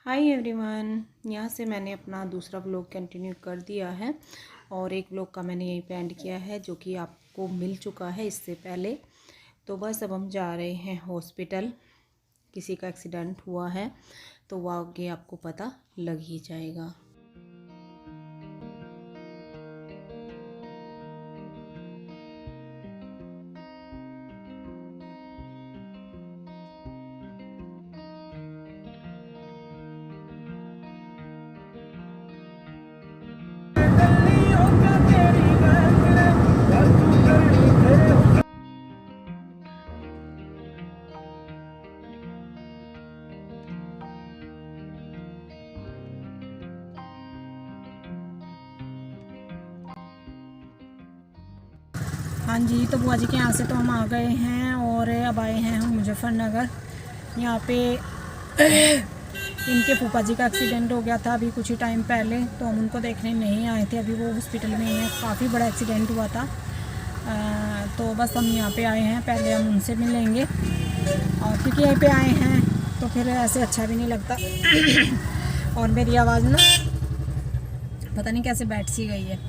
Hi everyone, यहाँ से मैंने अपना दूसरा व्लॉग कंटिन्यू कर दिया है और एक व्लॉग का मैंने यहीं पे एंड किया है जो कि आपको मिल चुका है इससे पहले। तो बस अब हम जा रहे हैं हॉस्पिटल। किसी का एक्सीडेंट हुआ है तो वो आगे आपको पता लग ही जाएगा। हाँ जी, तो बुआ जी के यहाँ से तो हम आ गए हैं और अब आए हैं हम मुजफ्फरनगर। यहाँ पे इनके फूफा जी का एक्सीडेंट हो गया था अभी कुछ ही टाइम पहले, तो हम उनको देखने नहीं आए थे। अभी वो हॉस्पिटल में ही हैं, काफ़ी बड़ा एक्सीडेंट हुआ था। तो बस हम यहाँ पे आए हैं, पहले हम उनसे मिलेंगे और क्योंकि यहीं पे आए हैं तो फिर ऐसे अच्छा भी नहीं लगता। और मेरी आवाज़ ना पता नहीं कैसे बैठ सी गई है,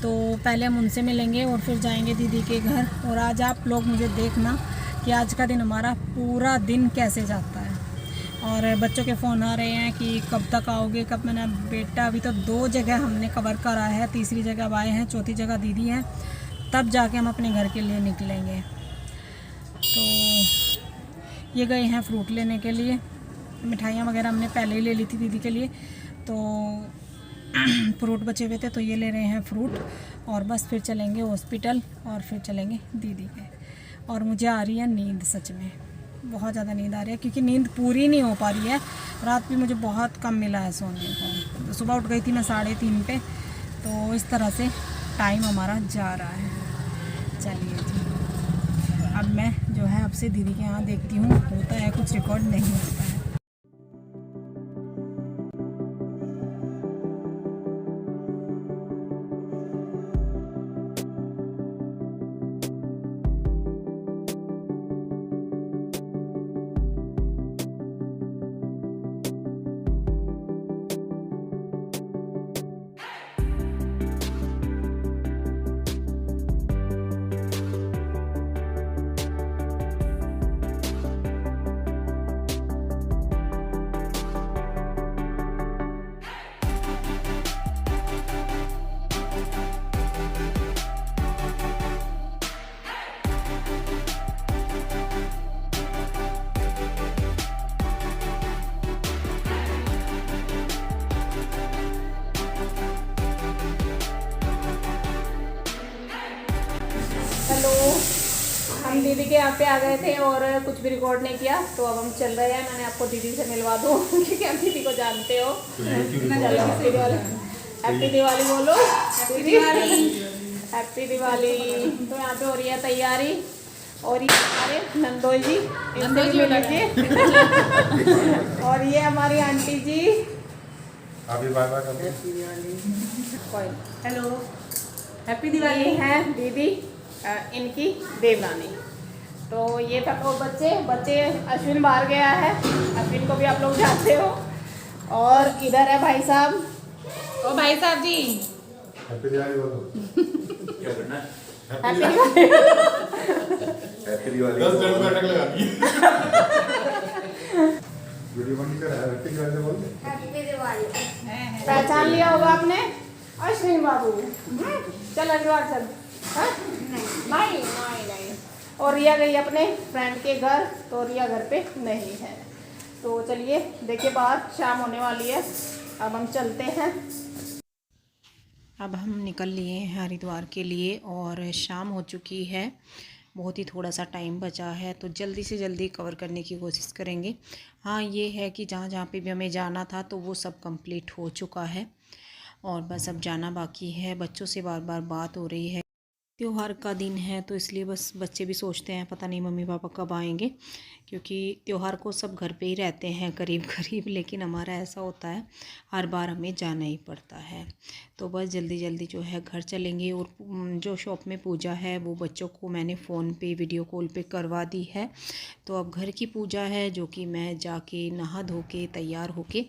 तो पहले हम उनसे मिलेंगे और फिर जाएंगे दीदी के घर। और आज आप लोग मुझे देखना कि आज का दिन हमारा पूरा दिन कैसे जाता है। और बच्चों के फ़ोन आ रहे हैं कि कब तक आओगे, कब। मैंने बेटा अभी तो 2 जगह हमने कवर करा है, तीसरी जगह अब आए हैं, चौथी जगह दीदी हैं, तब जाके हम अपने घर के लिए निकलेंगे। तो ये गए हैं फ्रूट लेने के लिए। मिठाइयाँ वगैरह हमने पहले ही ले ली थी दीदी के लिए, तो फ्रूट बचे हुए थे तो ये ले रहे हैं फ्रूट। और बस फिर चलेंगे हॉस्पिटल और फिर चलेंगे दीदी के। और मुझे आ रही है नींद, सच में बहुत ज़्यादा नींद आ रही है क्योंकि नींद पूरी नहीं हो पा रही है। रात भी मुझे बहुत कम मिला है सोने को। तो सुबह उठ गई थी मैं 3:30 पे, तो इस तरह से टाइम हमारा जा रहा है। चलिए जी, अब मैं जो है आपसे दीदी के यहाँ देखती हूँ, होता है कुछ रिकॉर्ड नहीं होता है। हेलो, हम दीदी के यहाँ पे आ गए थे और कुछ भी रिकॉर्ड नहीं किया, तो अब हम चल रहे हैं। मैंने आपको दीदी से मिलवा दूँ क्योंकि आप दीदी को जानते हो। हैप्पी दिवाली बोलो। हैप्पी दिवाली। तो यहाँ पे हो रही है तैयारी और ये हमारे नंदोई जी, और ये हमारी aunty ji. Hello, happy Diwali. है दीदी इनकी देवरानी। तो ये तक और बच्चे अश्विन बाहर गया है, अश्विन को भी आप लोग जानते हो। और इधर है भाई साहब। ओ भाई साहब जी, हैप्पी दिवाली बोलो। क्या करना है? Happy Diwali. Happy Diwali 10 minute बैठक लगा दी। वीडियो बंद कर, हैप्पी दिवाली बोल। हैप्पी दिवाली। पहचान लिया होगा आपने अश्विन बाबू। चल अग्रवाल चल। हाँ? नहीं। और रिया गई अपने फ्रेंड के घर, तो रिया घर पे नहीं है। तो चलिए देखिए, बाहर शाम होने वाली है, अब हम चलते हैं। अब हम निकल लिए हैं हरिद्वार के लिए और शाम हो चुकी है। बहुत ही थोड़ा सा टाइम बचा है, तो जल्दी से जल्दी कवर करने की कोशिश करेंगे। हाँ, ये है कि जहाँ जहाँ पे भी हमें जाना था तो वो सब कंप्लीट हो चुका है और बस अब जाना बाकी है। बच्चों से बार बार बात हो रही है। त्योहार का दिन है तो इसलिए बस बच्चे भी सोचते हैं पता नहीं मम्मी पापा कब आएंगे, क्योंकि त्यौहार को सब घर पे ही रहते हैं करीब करीब, लेकिन हमारा ऐसा होता है हर बार हमें जाना ही पड़ता है। तो बस जल्दी जल्दी जो है घर चलेंगे। और जो शॉप में पूजा है वो बच्चों को मैंने फ़ोन पे वीडियो कॉल पे करवा दी है। तो अब घर की पूजा है जो कि मैं जाके नहा धो के तैयार होके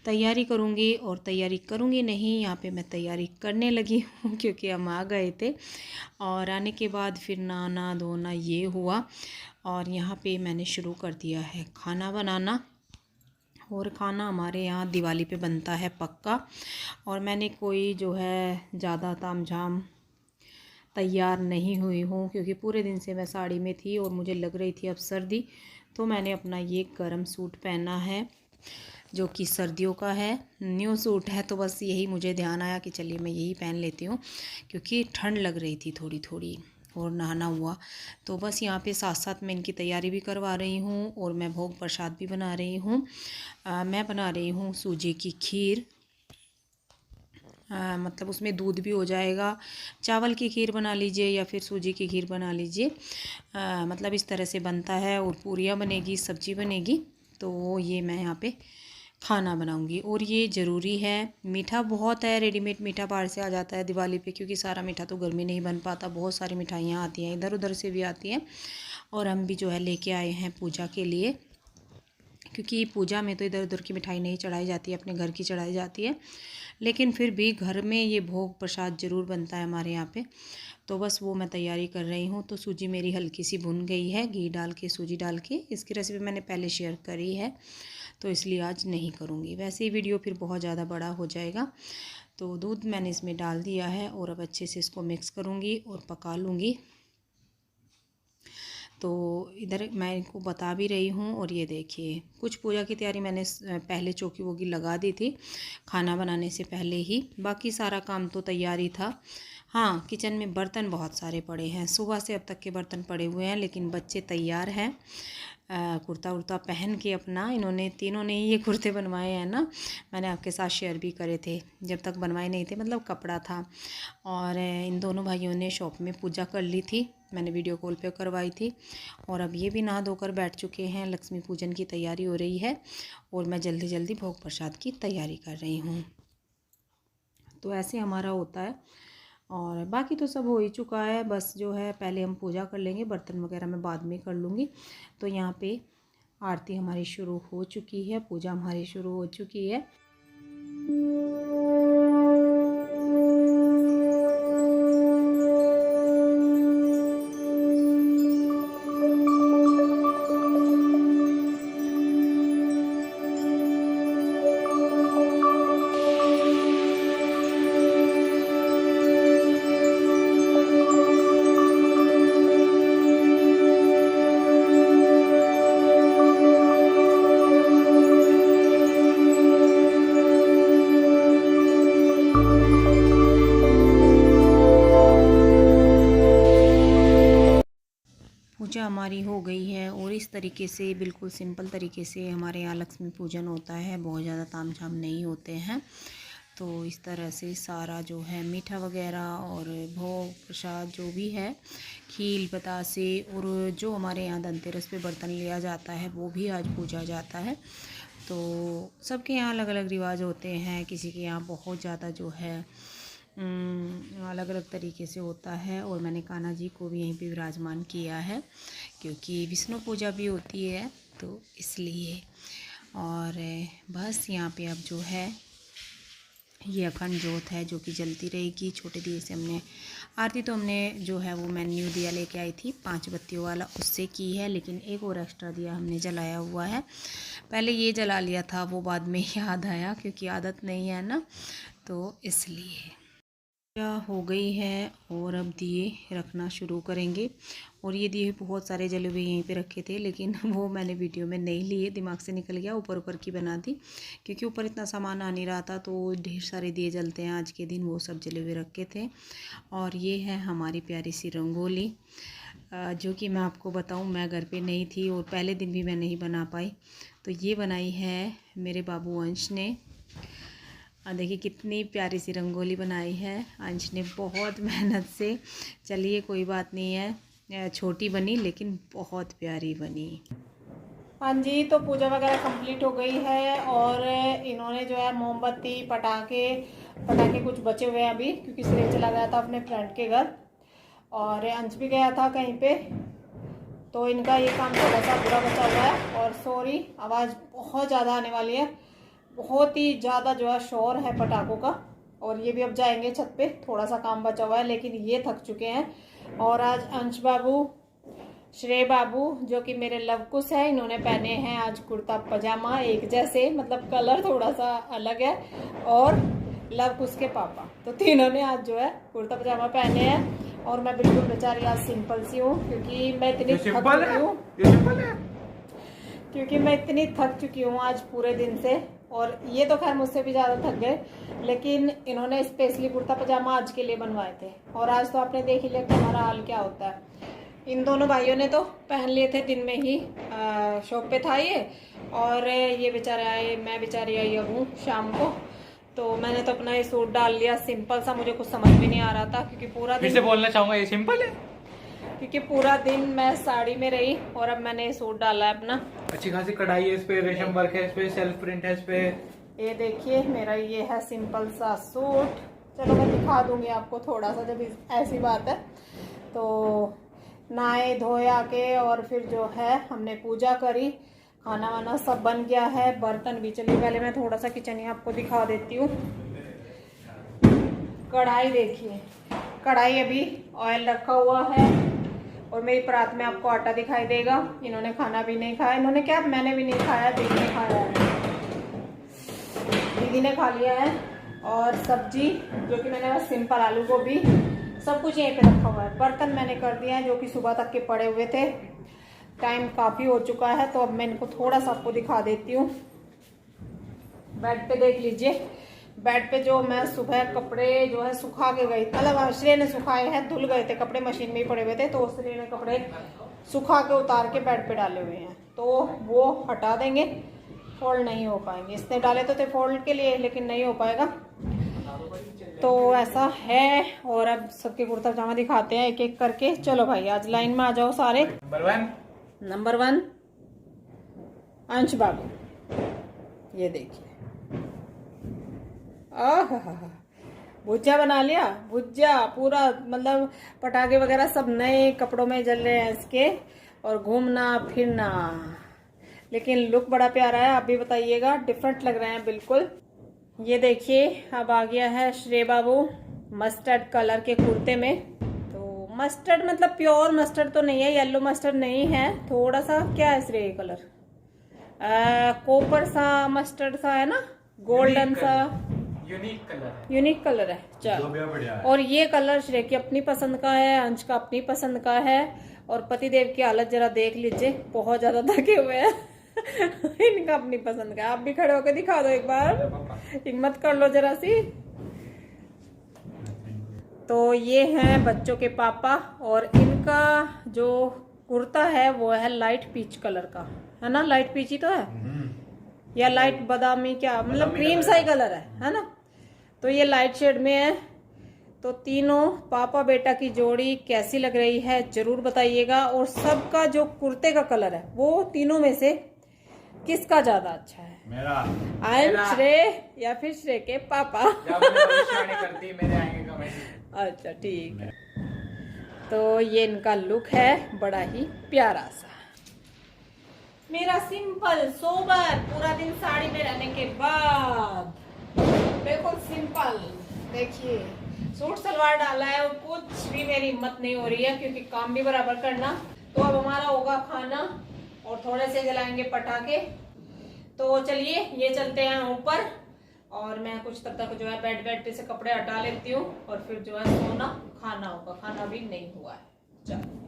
तैयारी करूँगी। और तैयारी करूँगी नहीं, यहाँ पे मैं तैयारी करने लगी हूँ क्योंकि हम आ गए थे और आने के बाद फिर नहाना धोना ये हुआ। और यहाँ पे मैंने शुरू कर दिया है खाना बनाना। और खाना हमारे यहाँ दिवाली पे बनता है पक्का। और मैंने कोई जो है ज़्यादा तामझाम तैयार नहीं हुई हूँ क्योंकि पूरे दिन से मैं साड़ी में थी और मुझे लग रही थी अब सर्दी। तो मैंने अपना ये गर्म सूट पहना है जो कि सर्दियों का है, न्यू सूट है। तो बस यही मुझे ध्यान आया कि चलिए मैं यही पहन लेती हूँ क्योंकि ठंड लग रही थी थोड़ी थोड़ी और नहाना हुआ। तो बस यहाँ पे साथ साथ मैं इनकी तैयारी भी करवा रही हूँ और मैं भोग प्रसाद भी बना रही हूँ। मैं बना रही हूँ सूजी की खीर। मतलब उसमें दूध भी हो जाएगा। चावल की खीर बना लीजिए या फिर सूजी की खीर बना लीजिए, मतलब इस तरह से बनता है। और पूरियाँ बनेगी, सब्जी बनेगी। तो ये मैं यहाँ पे खाना बनाऊंगी और ये ज़रूरी है। मीठा बहुत है, रेडीमेड मीठा बाहर से आ जाता है दिवाली पे, क्योंकि सारा मीठा तो घर में नहीं बन पाता। बहुत सारी मिठाइयाँ आती हैं, इधर उधर से भी आती हैं। और हम भी जो है लेके आए हैं पूजा के लिए, क्योंकि पूजा में तो इधर उधर की मिठाई नहीं चढ़ाई जाती है, अपने घर की चढ़ाई जाती है। लेकिन फिर भी घर में ये भोग प्रसाद ज़रूर बनता है हमारे यहाँ पे। तो बस वो मैं तैयारी कर रही हूँ। तो सूजी मेरी हल्की सी भुन गई है, घी डाल के सूजी डाल के। इसकी रेसिपी मैंने पहले शेयर करी है तो इसलिए आज नहीं करूँगी, वैसे ही वीडियो फिर बहुत ज़्यादा बड़ा हो जाएगा। तो दूध मैंने इसमें डाल दिया है और अब अच्छे से इसको मिक्स करूँगी और पका लूँगी। तो इधर मैं इनको बता भी रही हूँ। और ये देखिए कुछ पूजा की तैयारी मैंने पहले चौकी वोकी लगा दी थी खाना बनाने से पहले ही, बाकी सारा काम तो तैयारी था। हाँ, किचन में बर्तन बहुत सारे पड़े हैं, सुबह से अब तक के बर्तन पड़े हुए हैं। लेकिन बच्चे तैयार हैं कुर्ता उर्ता पहन के अपना। इन्होंने तीनों ने ही ये कुर्ते बनवाए हैं ना, मैंने आपके साथ शेयर भी करे थे जब तक बनवाए नहीं थे, मतलब कपड़ा था। और इन दोनों भाइयों ने शॉप में पूजा कर ली थी, मैंने वीडियो कॉल पे करवाई थी। और अब ये भी नहा धोकर बैठ चुके हैं, लक्ष्मी पूजन की तैयारी हो रही है और मैं जल्दी जल्दी भोग प्रसाद की तैयारी कर रही हूँ। तो ऐसे हमारा होता है। और बाकी तो सब हो ही चुका है, बस जो है पहले हम पूजा कर लेंगे, बर्तन वगैरह मैं बाद में कर लूँगी। तो यहाँ पे आरती हमारी शुरू हो चुकी है, पूजा हमारी शुरू हो चुकी है। पूजा हमारी हो गई है और इस तरीके से बिल्कुल सिंपल तरीके से हमारे यहाँ लक्ष्मी पूजन होता है, बहुत ज़्यादा तामझाम नहीं होते हैं। तो इस तरह से सारा जो है मीठा वगैरह और भोग प्रसाद जो भी है, खील बतासे, और जो हमारे यहाँ धनतेरस पे बर्तन लिया जाता है वो भी आज पूजा जाता है। तो सबके यहाँ अलग अलग रिवाज होते हैं, किसी के यहाँ बहुत ज़्यादा जो है अलग अलग तरीके से होता है। और मैंने कान्हा जी को भी यहीं पे विराजमान किया है क्योंकि विष्णु पूजा भी होती है तो इसलिए। और बस यहाँ पे अब जो है ये अखंड जोत है जो कि जलती रहेगी। छोटे दिए से हमने आरती तो हमने जो है वो मैं न्यू दिया लेके आई थी 5 बत्तियों वाला, उससे की है। लेकिन एक और एक्स्ट्रा दिया हमने जलाया हुआ है, पहले ये जला लिया था वो बाद में याद आया क्योंकि आदत नहीं है ना, तो इसलिए। पूजा हो गई है और अब दिए रखना शुरू करेंगे। और ये दिए बहुत सारे जले हुए यहीं पे रखे थे, लेकिन वो मैंने वीडियो में नहीं लिए, दिमाग से निकल गया, ऊपर ऊपर की बना दी क्योंकि ऊपर इतना सामान आ नहीं रहा था। तो ढेर सारे दिए जलते हैं आज के दिन, वो सब जले हुए रखे थे। और ये है हमारी प्यारी सी रंगोली जो कि मैं आपको बताऊँ, मैं घर पर नहीं थी और पहले दिन भी मैं नहीं बना पाई। तो ये बनाई है मेरे बाबू अंश ने। देखिए कितनी प्यारी सी रंगोली बनाई है अंश ने बहुत मेहनत से। चलिए कोई बात नहीं है, छोटी बनी लेकिन बहुत प्यारी बनी। हाँ जी, तो पूजा वगैरह कंप्लीट हो गई है और इन्होंने जो है मोमबत्ती पटाखे कुछ बचे हुए हैं अभी, क्योंकि श्रेय चला गया था अपने फ्रेंड के घर और अंश भी गया था कहीं पे, तो इनका ये काम थोड़ा सा बुरा बचा हुआ है। और सॉरी, आवाज़ बहुत ज़्यादा आने वाली है, बहुत ही ज़्यादा जो है शोर है पटाखों का। और ये भी अब जाएंगे छत पे, थोड़ा सा काम बचा हुआ है, लेकिन ये थक चुके हैं। और आज अंश बाबू, श्रेय बाबू जो कि मेरे लवकुश है, इन्होंने पहने हैं आज कुर्ता पजामा एक जैसे, मतलब कलर थोड़ा सा अलग है। और लवकुश के पापा, तो तीनों ने आज जो है कुर्ता पजामा पहने हैं। और मैं बिल्कुल बेचारी आज सिंपल सी हूँ, क्योंकि मैं इतनी थक चुकी हूँ आज पूरे दिन से। और ये तो खैर मुझसे भी ज़्यादा थक गए, लेकिन इन्होंने स्पेशली कुर्ता पजामा आज के लिए बनवाए थे। और आज तो आपने देख ही लिया कि हमारा हाल क्या होता है। इन दोनों भाइयों ने तो पहन लिए थे दिन में ही, शॉप पे था ये, और ये बेचारे आए, मैं बेचारी आई अब हूँ शाम को। तो मैंने तो अपना ये सूट डाल लिया सिंपल सा, मुझे कुछ समझ भी नहीं आ रहा था, क्योंकि पूरा दिन, फिर से बोलना चाहूंगा ये सिंपल है, क्योंकि पूरा दिन मैं साड़ी में रही और अब मैंने ये सूट डाला है अपना। अच्छी खासी कढ़ाई है इस पे, रेशम वर्क है इस पे, सेल्फ प्रिंट है इस पे। ये देखिए मेरा ये है सिंपल सा सूट। चलो मैं दिखा दूंगी आपको थोड़ा सा, जब ऐसी बात है। तो नहाए धोए आके और फिर जो है हमने पूजा करी, खाना वाना सब बन गया है, बर्तन भी। चलिए पहले मैं थोड़ा सा किचन ही आपको दिखा देती हूँ। कढ़ाई देखिए, कढ़ाई अभी ऑयल रखा हुआ है और मेरी परात में आपको आटा दिखाई देगा। इन्होंने खाना भी नहीं खाया, इन्होंने क्या, मैंने भी नहीं खाया, दीदी ने खाया है, दीदी ने खा लिया है। और सब्जी जो कि मैंने बस सिंपल आलू गोभी, सब कुछ यहीं पे रखा हुआ है। बर्तन मैंने कर दिया है जो कि सुबह तक के पड़े हुए थे, टाइम काफ़ी हो चुका है। तो अब मैं इनको थोड़ा सा आपको दिखा देती हूँ। बेड पे देख लीजिए, बेड पे जो मैं सुबह कपड़े जो है सुखा के गई, मतलब श्रेय ने सुखाए हैं, धुल गए थे कपड़े, मशीन में ही पड़े हुए थे, तो श्रेय ने कपड़े सुखा के उतार के बेड पे डाले हुए हैं, तो वो हटा देंगे, फोल्ड नहीं हो पाएंगे। इसने डाले तो थे फोल्ड के लिए, लेकिन नहीं हो पाएगा, तो ऐसा है। और अब सबके कुर्ता पजामा दिखाते हैं एक एक करके। चलो भाई आज लाइन में आ जाओ सारे। नंबर 1 अंश बाबू, ये देखिए, भुज्जा बना लिया, भुज्जा पूरा, मतलब पटाखे वगैरह सब नए कपड़ों में जल रहे हैं इसके, और घूमना फिरना, लेकिन लुक बड़ा प्यारा है। आप भी बताइएगा, डिफरेंट लग रहे हैं बिल्कुल। ये देखिए अब आ गया है श्रेय बाबू मस्टर्ड कलर के कुर्ते में। तो मस्टर्ड मतलब प्योर मस्टर्ड तो नहीं है, येलो मस्टर्ड नहीं है, थोड़ा सा क्या है श्रेय कलर, कोपर सा मस्टर्ड सा है ना, गोल्डन सा, यूनिक कलर है। चलो, और ये कलर श्रेय की अपनी पसंद का है, अंश का अपनी पसंद का है। और पतिदेव की हालत जरा देख लीजिए, बहुत ज्यादा थके हुए हैं। इनका अपनी पसंद का। आप भी खड़े होकर दिखा दो एक बार, हिम्मत कर लो जरा सी। तो ये हैं बच्चों के पापा, और इनका जो कुर्ता है वो है लाइट पीच कलर का, है ना, लाइट पीच ही तो है, या लाइट बादामी, क्या मतलब क्रीम सा ही कलर है ना। तो ये लाइट शेड में है। तो तीनों पापा बेटा की जोड़ी कैसी लग रही है जरूर बताइएगा। और सबका जो कुर्ते का कलर है वो तीनों में से किसका ज्यादा अच्छा है, मेरा श्रेय या फिर श्रेय के पापा? करती मेरे आएंगे कमेंट। अच्छा ठीक है। तो ये इनका लुक है बड़ा ही प्यारा सा। मेरा सिंपल सोबर पूरा दिन साड़ी में रहने के बाद बिल्कुल सिंपल, देखिए सूट सलवार डाला है और कुछ भी मेरी हिम्मत नहीं हो रही है, क्योंकि काम भी बराबर करना। तो अब हमारा होगा खाना और थोड़े से जलाएंगे पटाखे। तो चलिए ये चलते हैं ऊपर, और मैं कुछ तब तक जो है बेड पे से कपड़े हटा लेती हूँ, और फिर जो है सोना, खाना होगा, खाना भी नहीं हुआ है। चलो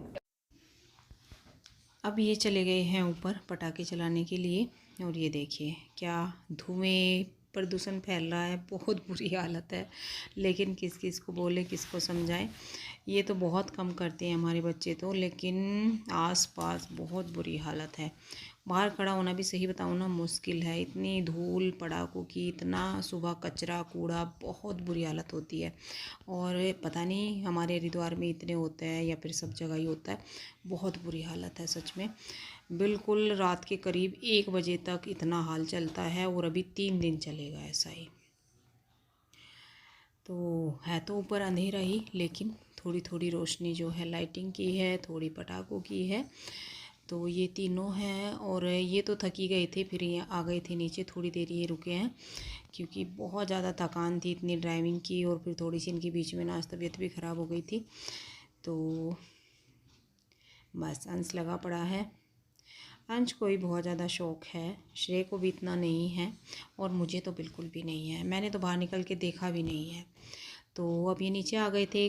अब ये चले गए हैं ऊपर पटाखे चलाने के लिए, और ये देखिए क्या धुएं, प्रदूषण फैल रहा है, बहुत बुरी हालत है। लेकिन किस किस को बोले, किसको समझाएं। ये तो बहुत कम करते हैं हमारे बच्चे तो, लेकिन आसपास बहुत बुरी हालत है। बाहर खड़ा होना भी सही बताऊँ ना मुश्किल है, इतनी धूल पड़ाकों की, इतना सुबह कचरा कूड़ा, बहुत बुरी हालत होती है। और पता नहीं हमारे हरिद्वार में इतने होते हैं या फिर सब जगह ही होता है, बहुत बुरी हालत है सच में। बिल्कुल रात के करीब 1 बजे तक इतना हाल चलता है और अभी 3 दिन चलेगा ऐसा ही। तो है तो ऊपर अंधेरा ही, लेकिन थोड़ी थोड़ी रोशनी जो है लाइटिंग की है, थोड़ी पटाखों की है। तो ये तीनों हैं और ये तो थकी गए थे, फिर ये आ गए थे नीचे, थोड़ी देर ये रुके हैं क्योंकि बहुत ज़्यादा थकान थी इतनी ड्राइविंग की, और फिर थोड़ी सी इनके बीच में ना तबीयत भी ख़राब हो गई थी। तो बस अंश लगा पड़ा है। अंश को ही बहुत ज़्यादा शौक़ है, श्रेय को भी इतना नहीं है और मुझे तो बिल्कुल भी नहीं है, मैंने तो बाहर निकल के देखा भी नहीं है। तो अब ये नीचे आ गए थे,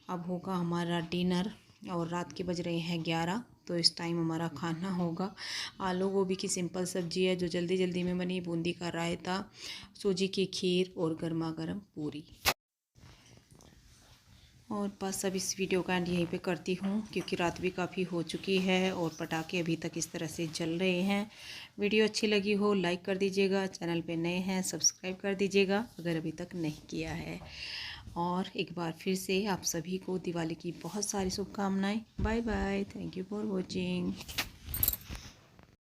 अब होगा हमारा डिनर और रात के बज रहे हैं 11, तो इस टाइम हमारा खाना होगा आलू गोभी की सिंपल सब्जी है जो जल्दी जल्दी में बनी, बूंदी का रायता, सूजी की खीर और गर्मा गर्म पूरी। और बस अब इस वीडियो का एंड यहीं पे करती हूँ क्योंकि रात भी काफ़ी हो चुकी है और पटाखे अभी तक इस तरह से जल रहे हैं। वीडियो अच्छी लगी हो लाइक कर दीजिएगा, चैनल पे नए हैं सब्सक्राइब कर दीजिएगा अगर अभी तक नहीं किया है। और एक बार फिर से आप सभी को दिवाली की बहुत सारी शुभकामनाएं। Bye bye, thank you for watching.